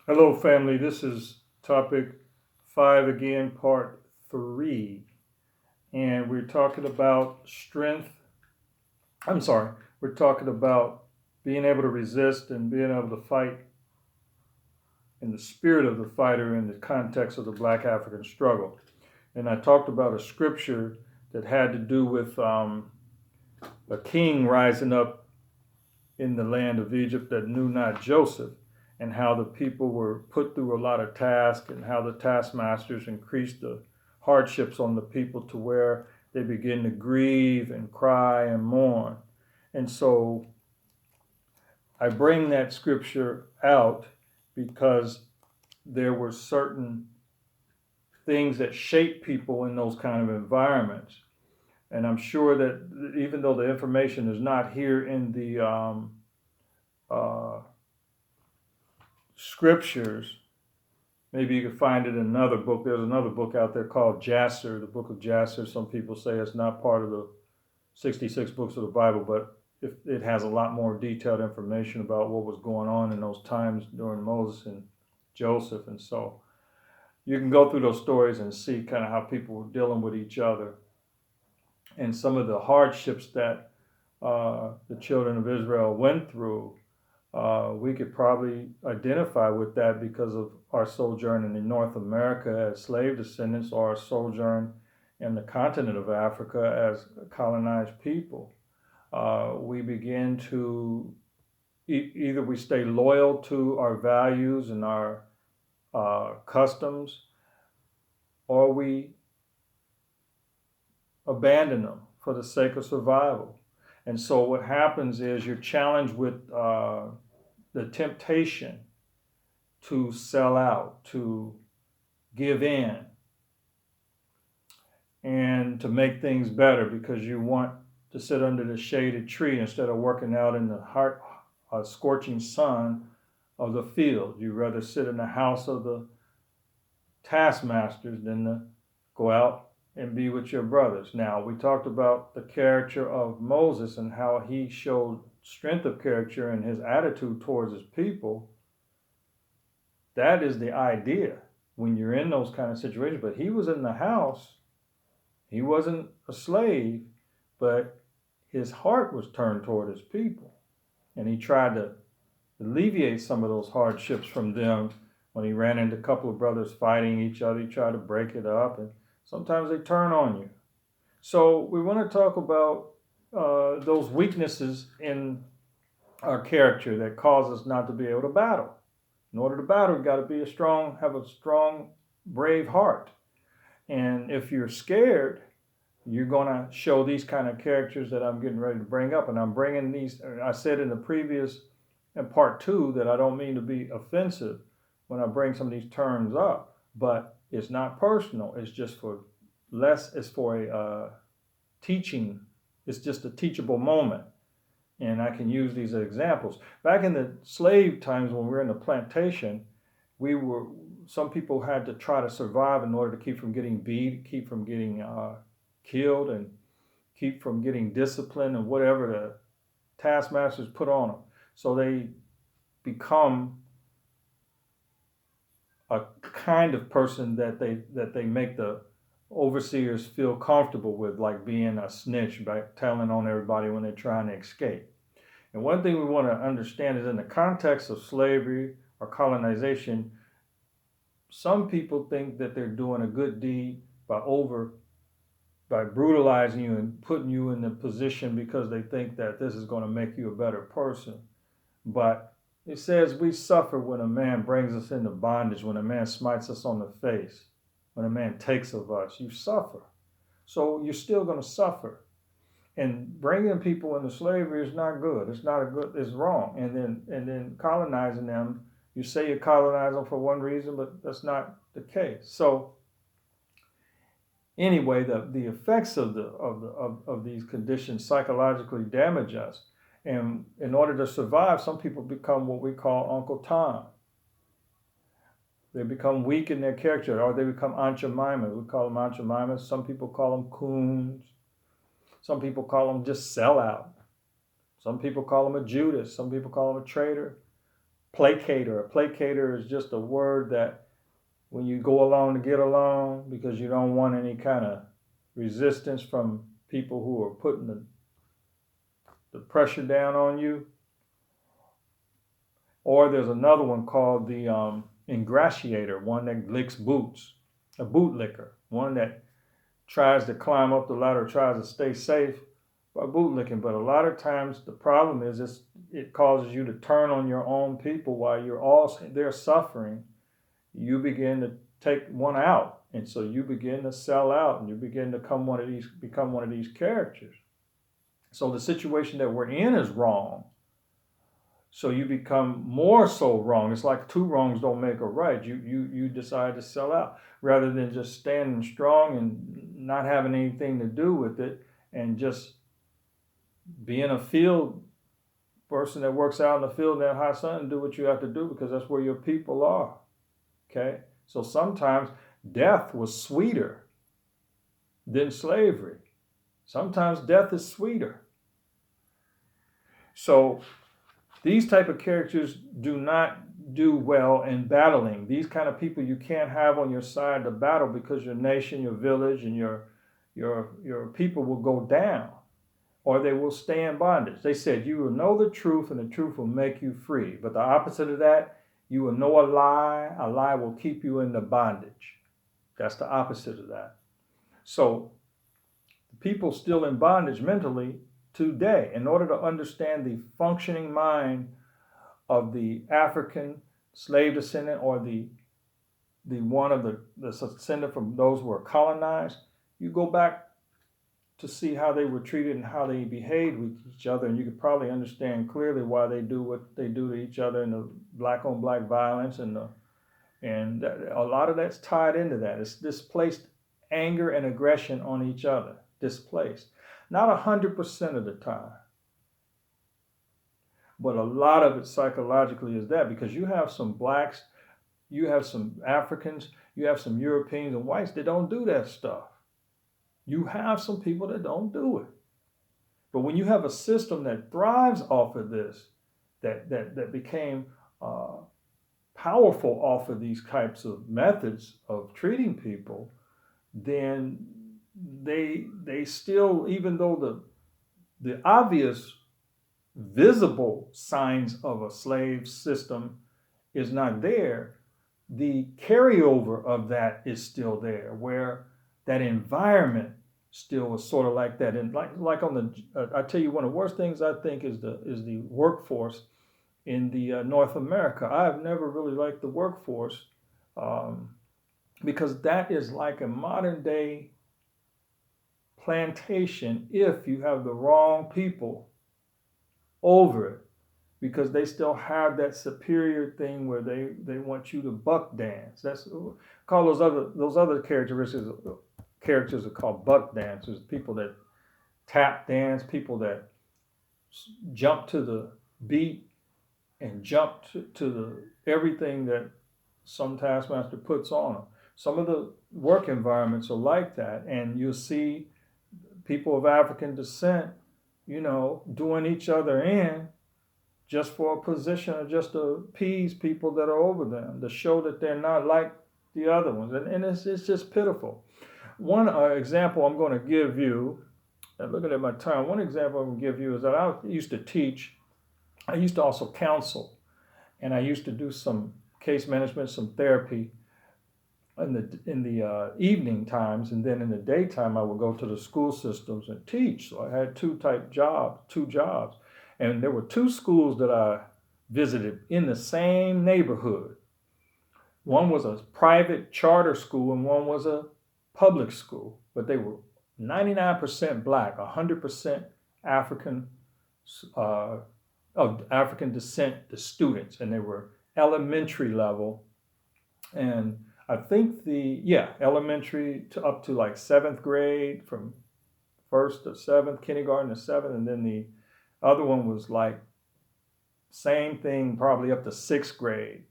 Hello, family. This is topic 5 again, part 3. And we're talking about strength. I'm sorry, we're talking about being able to resist and being able to fight in the spirit of the fighter in the context of the Black African struggle. And I talked about a scripture that had to do with a king rising up in the land of Egypt that knew not Joseph, and how the people were put through a lot of tasks, and how the taskmasters increased the hardships on the people to where they begin to grieve and cry and mourn. And so I bring that scripture out because there were certain things that shape people in those kind of environments. And I'm sure that even though the information is not here in the uh, scriptures, maybe you can find it in another book. There's another book out there called Jasher, the book of Jasher. Some people say it's not part of the 66 books of the Bible, but it has a lot more detailed information about what was going on in those times during Moses and Joseph. And so you can go through those stories and see kind of how people were dealing with each other and some of the hardships that the children of Israel went through. We could probably identify with that because of our sojourn in North America as slave descendants, or our sojourn in the continent of Africa as colonized people. We begin to either we stay loyal to our values and our customs, or we abandon them for the sake of survival. And so what happens is you're challenged with the temptation to sell out, to give in, and to make things better because you want to sit under the shaded tree instead of working out in the scorching sun of the field. You'd rather sit in the house of the taskmasters than to go out and be with your brothers. Now, we talked about the character of Moses and how he showed strength of character and his attitude towards his people. That is the idea when you're in those kind of situations. But he was in the house, he wasn't a slave, but his heart was turned toward his people. And he tried to alleviate some of those hardships from them when he ran into a couple of brothers fighting each other. He tried to break it up, and sometimes they turn on you. So we want to talk about those weaknesses in our character that cause us not to be able to battle. In order to battle, you've got to have a strong, brave heart. And if you're scared, you're going to show these kind of characters that I'm getting ready to bring up. And I'm bringing these, I said in the previous, in part 2, that I don't mean to be offensive when I bring some of these terms up, but it's not personal. It's just it's for a teaching. It's just a teachable moment. And I can use these as examples. Back in the slave times when we were in the plantation, some people had to try to survive in order to keep from getting beat, keep from getting killed, and keep from getting disciplined and whatever the taskmasters put on them. So they become a kind of person that they make the overseers feel comfortable with, like being a snitch by telling on everybody when they're trying to escape. And one thing we want to understand is in the context of slavery or colonization, some people think that they're doing a good deed by brutalizing you and putting you in the position because they think that this is going to make you a better person. But it says we suffer when a man brings us into bondage, when a man smites us on the face, when a man takes of us. You suffer. So you're still going to suffer. And bringing people into slavery is not good. It's wrong. And then colonizing them, you say you colonize them for one reason, but that's not the case. So anyway, the effects of these conditions psychologically damage us. And in order to survive, some people become what we call Uncle Tom. They become weak in their character, or they become Aunt Jemima. We call them Aunt Jemima. Some people call them coons. Some people call them just sellout. Some people call them a Judas. Some people call them a traitor. placater. A placater is just a word that when you go along to get along because you don't want any kind of resistance from people who are putting the pressure down on you. Or there's another one called the ingratiator, one that licks boots, a boot licker, one that tries to climb up the ladder, tries to stay safe by boot licking. But a lot of times the problem is it causes you to turn on your own people while they're suffering. You begin to take one out, and so you begin to sell out, and you begin to become one of these characters. So the situation that we're in is wrong. So you become more so wrong. It's like two wrongs don't make a right. You decide to sell out rather than just standing strong and not having anything to do with it and just being a field person that works out in the field in that hot sun and do what you have to do because that's where your people are. Okay? So sometimes death was sweeter than slavery. Sometimes death is sweeter. So these type of characters do not do well in battling. These kind of people you can't have on your side to battle because your nation, your village, and your people will go down or they will stay in bondage. They said you will know the truth and the truth will make you free. But the opposite of that, you will know a lie will keep you in the bondage. That's the opposite of that. So people still in bondage mentally today. In order to understand the functioning mind of the African slave descendant or the one of the descendant from those who were colonized, you go back to see how they were treated and how they behaved with each other, and you could probably understand clearly why they do what they do to each other in the black on black violence and a lot of that's tied into that. It's displaced anger and aggression on each other. Displaced. Not 100% of the time. But a lot of it psychologically is that because you have some blacks, you have some Africans, you have some Europeans and whites that don't do that stuff. You have some people that don't do it. But when you have a system that thrives off of this, that became powerful off of these types of methods of treating people, then they still, even though the obvious visible signs of a slave system is not there, the carryover of that is still there, where that environment still was sort of like that. And like on the, I tell you, one of the worst things I think is the workforce in the North America. I've never really liked the workforce because that is like a modern day plantation if you have the wrong people over it, because they still have that superior thing where they want you to buck dance. That's call those other characters are called buck dancers. People that tap dance, people that jump to the beat and jump to the everything that some taskmaster puts on them. Some of the work environments are like that, and you'll see people of African descent, doing each other in just for a position or just to appease people that are over them, to show that they're not like the other ones. And it's just pitiful. One example I'm going to give you, looking at my time, one example I'm going to give you is that I used to teach. I used to also counsel, and I used to do some case management, some therapy in the evening times, and then in the daytime I would go to the school systems and teach. So I had two jobs, and there were two schools that I visited in the same neighborhood. One was a private charter school and one was a public school, but they were 99% black, 100% African of African descent, the students, and they were elementary level, and I think elementary to up to like 7th grade, from 1st to 7th, kindergarten to 7th, and then the other one was like same thing, probably up to 6th grade.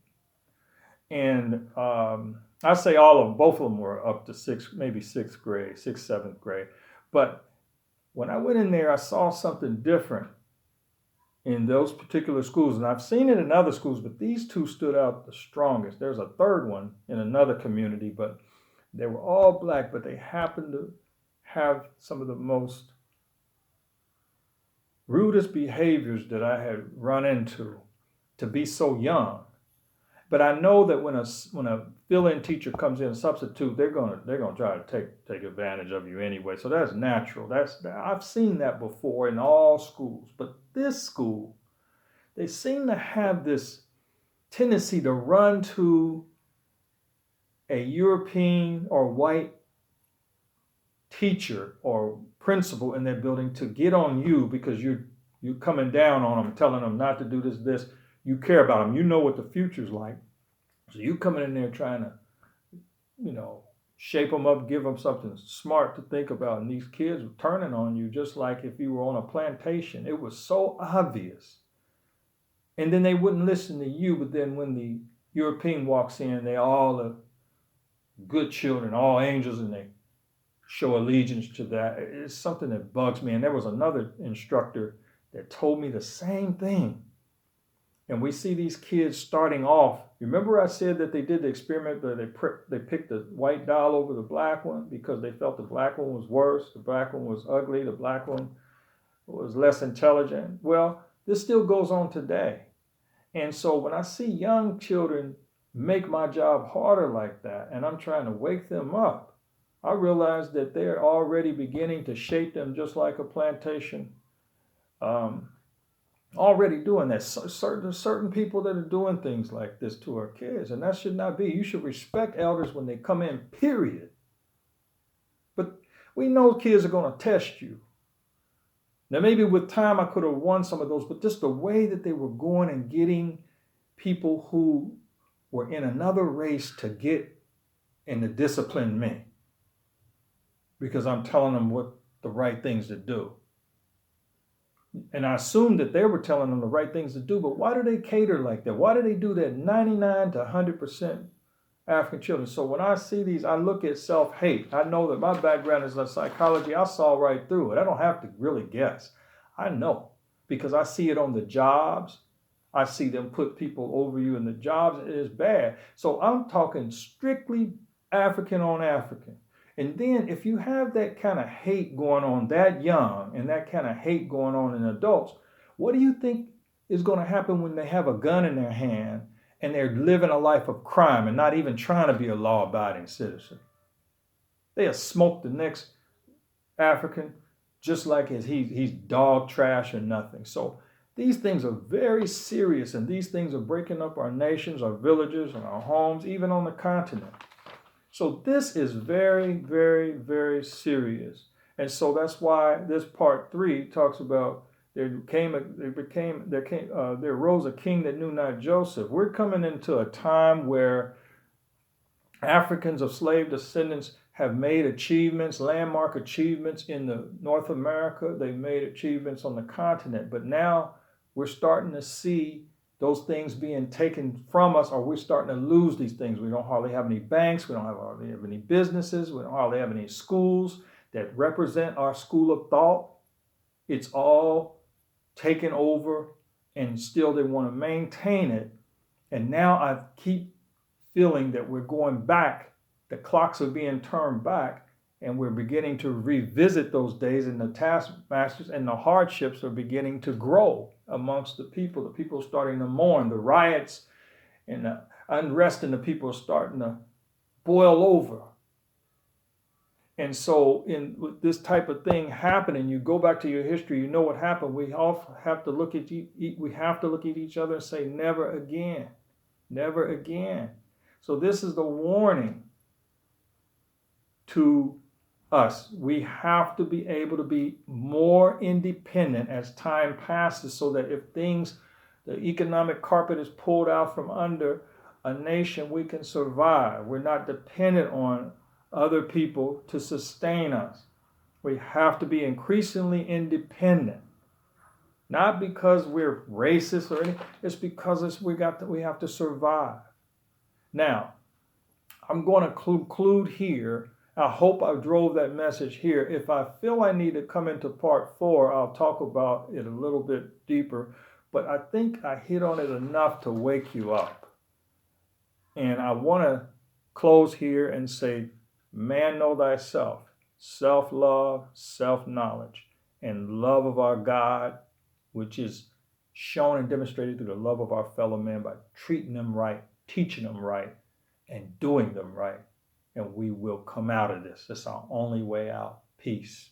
And I say both of them were up to 6th grade, 6th, 7th grade. But when I went in there, I saw something different in those particular schools, and I've seen it in other schools, but these two stood out the strongest. There's a third one in another community, but they were all black, but they happened to have some of the most rudest behaviors that I had run into, to be so young. But I know that when a fill-in teacher comes in, a substitute, they're gonna try to take advantage of you anyway. So that's natural. I've seen that before in all schools. But this school, they seem to have this tendency to run to a European or white teacher or principal in their building to get on you because you're coming down on them, telling them not to do this. You care about them. You know what the future's like. So you coming in there trying to, shape them up, give them something smart to think about. And these kids were turning on you just like if you were on a plantation. It was so obvious. And then they wouldn't listen to you. But then when the European walks in, they all are good children, all angels, and they show allegiance to that. It's something that bugs me. And there was another instructor that told me the same thing. And we see these kids starting off. Remember I said that they did the experiment where they picked the white doll over the black one because they felt the black one was worse, the black one was ugly, the black one was less intelligent. Well, this still goes on today. And so when I see young children make my job harder like that, and I'm trying to wake them up, I realize that they're already beginning to shape them just like a plantation. Already doing that. Certain people that are doing things like this to our kids, and that should not be. You should respect elders when they come in, period. But we know kids are going to test you. Now, maybe with time I could have won some of those, but just the way that they were going and getting people who were in another race to get and to discipline me because I'm telling them what the right things to do. And I assumed that they were telling them the right things to do, but why do they cater like that? Why do they do that 99 to 100% African children? So when I see these, I look at self-hate. I know that my background is in psychology. I saw right through it. I don't have to really guess. I know because I see it on the jobs. I see them put people over you in the jobs. It is bad. So I'm talking strictly African on African. And then if you have that kind of hate going on that young and that kind of hate going on in adults, what do you think is going to happen when they have a gun in their hand and they're living a life of crime and not even trying to be a law-abiding citizen? They'll smoke the next African just like he's dog trash or nothing. So these things are very serious, and these things are breaking up our nations, our villages, and our homes, even on the continent. So this is very, very, very serious. And so that's why this part 3 talks about there arose a king that knew not Joseph. We're coming into a time where Africans of slave descendants have made achievements, landmark achievements in the North America. They've made achievements on the continent. But now we're starting to see those things being taken from us, or we're starting to lose these things. We don't hardly have any banks. We don't hardly have any businesses. We don't hardly have any schools that represent our school of thought. It's all taken over, and still they want to maintain it. And now I keep feeling that we're going back. The clocks are being turned back, and we're beginning to revisit those days, and the taskmasters and the hardships are beginning to grow amongst the people. The people are starting to mourn. The riots and the unrest in the people are starting to boil over. And so with this type of thing happening, you go back to your history, you know what happened. We all have to look at each other and say, never again, never again. So this is the warning to us. We have to be able to be more independent as time passes, so that if the economic carpet is pulled out from under a nation, we can survive. We're not dependent on other people to sustain us. We have to be increasingly independent. Not because we're racist or anything, it's because we have to survive. Now, I'm going to conclude here. I hope I drove that message here. If I feel I need to come into part 4, I'll talk about it a little bit deeper. but I think I hit on it enough to wake you up. And I want to close here and say, man, know thyself, self-love, self-knowledge, and love of our God, which is shown and demonstrated through the love of our fellow man by treating them right, teaching them right, and doing them right. And we will come out of this. That's our only way out. Peace.